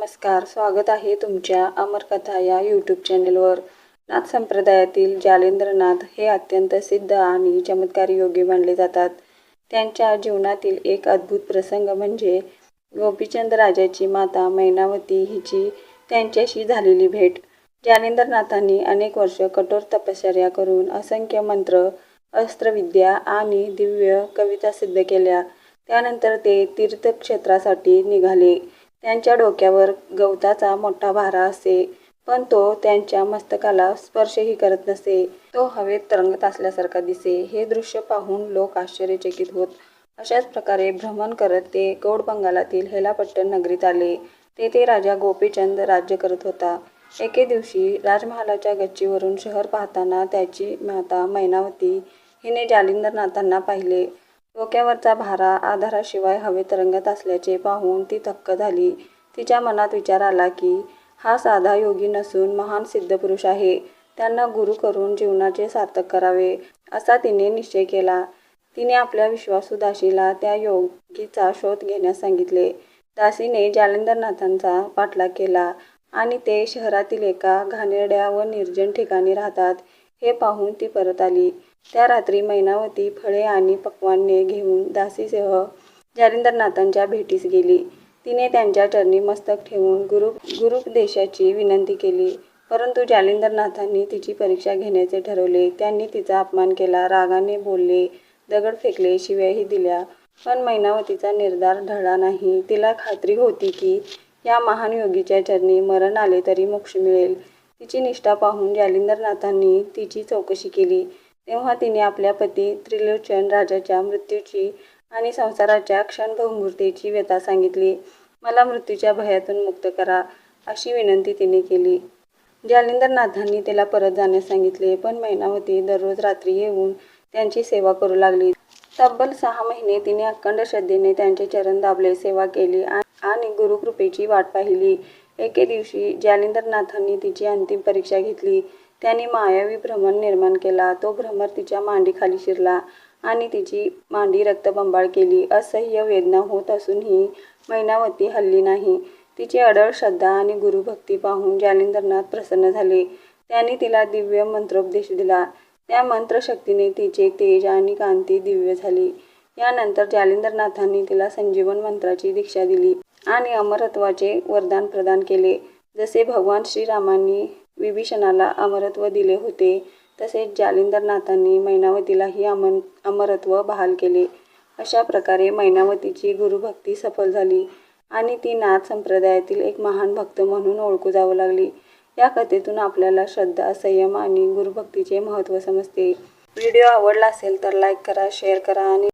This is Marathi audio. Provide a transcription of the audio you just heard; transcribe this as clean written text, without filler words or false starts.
नमस्कार, स्वागत आहे तुमच्या अमरकथा या यूट्यूब चॅनेलवर। नाथ संप्रदायातील जालेंद्रनाथ हे अत्यंत सिद्ध आणि चमत्कारी योगी मानले जातात। त्यांच्या जीवनातील एक अद्भुत प्रसंग म्हणजे गोपीचंद राजाची माता मैनावती हिची त्यांच्याशी झालेली भेट। जालेंद्रनाथांनी अनेक वर्ष कठोर तपश्चर्या करून असंख्य मंत्र, अस्त्रविद्या आणि दिव्य कविता सिद्ध केल्या। त्यानंतर ते तीर्थक्षेत्रासाठी निघाले। त्यांच्या डोक्यावर गवताचा मोठा भारा असे, पण तो त्यांच्या मस्तकाला स्पर्शही करत नसे। तो हवेत तरंगत असल्यासारखा दिसे। हे दृश्य पाहून लोक आश्चर्यचकित होत। अशाच प्रकारे भ्रमण करत ते गौड बंगालातील हेलापट्टण नगरीत आले। तेथे राजा गोपीचंद राज्य करत होता। एके दिवशी राजमहालाच्या गच्चीवरून शहर पाहताना त्याची माता मैनावती हिने जालेंद्रनाथांना पाहिले। डोक्यावरचा भारा आधाराशिवाय हवेत तरंगत असल्याचे पाहून ती थक्क झाली। तिच्या मनात विचार आला की हा साधा योगी नसून महान सिद्धपुरुष आहे। त्यांना गुरु करून जीवनाचे सार्थक करावे, असा तिने निश्चय केला। तिने आपल्या विश्वासू दासीला त्या योगीचा शोध घेण्यास सांगितले। दासीने जालेंद्रनाथांचा पाठलाग केला आणि ते शहरातील एका घाणेरड्या व निर्जन ठिकाणी राहतात हे पाहून ती परत आली। त्या रात्री मैनावती फळे आणि पक्वान्ने घेऊन दासीसह जालेंद्रनाथांच्या भेटीस गेली। तिने त्यांच्या चरणी मस्तक ठेवून गुरुपदेशाची विनंती केली, परंतु जालेंद्रनाथांनी तिची परीक्षा घेण्याचे ठरवले। त्यांनी तिचा अपमान केला, रागाने बोलले, दगड फेकले, शिव्याही दिल्या, पण मैनावतीचा निर्धार ढळला नाही। तिला खात्री होती की या महान योगीच्या चरणी मरण आले तरी मोक्ष मिळेल। तिची निष्ठा पाहून जालेंद्रनाथांनी तिची चौकशी केली। तेव्हा तिने आपल्या पती त्रिलोचन राजाच्या मृत्यूची आणि संसाराच्या क्षणभंगुरतेची व्यथा सांगितली। मला मृत्यूच्या भयातून मुक्त करा, अशी विनंती तिने केली। जालेंद्रनाथांनी तिला परत जाण्यास सांगितले, पण मैनावती दररोज रात्री येऊन त्यांची सेवा करू लागली। तब्बल 6 महिने तिने अखंड श्रद्धेने त्यांचे चरण दाबले, सेवा केली आणि गुरुकृपेची वाट पाहिली। एके दिवशी जालेंद्रनाथांनी तिची अंतिम परीक्षा घेतली। त्यांनी मायावी भ्रमर निर्माण केला। तो भ्रमर तिच्या मांडीखाली शिरला आणि तिची मांडी रक्तबंबाळ केली। असह्य वेदना होत असूनही मैनावती हलली नाही। तिची अढळ श्रद्धा आणि गुरुभक्ती पाहून जालेंद्रनाथ प्रसन्न झाले। त्यांनी तिला दिव्य मंत्रोपदेश दिला। त्या मंत्रशक्तीने तिचे तेज आणि कांती दिव्य झाली। यानंतर जालेंद्रनाथांनी तिला संजीवन मंत्राची दीक्षा दिली आणि अमरत्वाचे वरदान प्रदान केले। जसे भगवान श्रीरामांनी विभीषणाला अमरत्व दिले होते, तसेच जालेंद्रनाथांनी मैनावतीलाही अमरत्व बहाल केले। अशा प्रकारे मैनावतीची गुरुभक्ती सफल झाली आणि ती नाथ संप्रदायातील एक महान भक्त म्हणून ओळखू जाऊ लागली। या कथेतून आपल्याला श्रद्धा, संयम आणि गुरुभक्तीचे महत्त्व समजते। व्हिडिओ आवडला असेल तर लाईक करा, शेअर करा आणि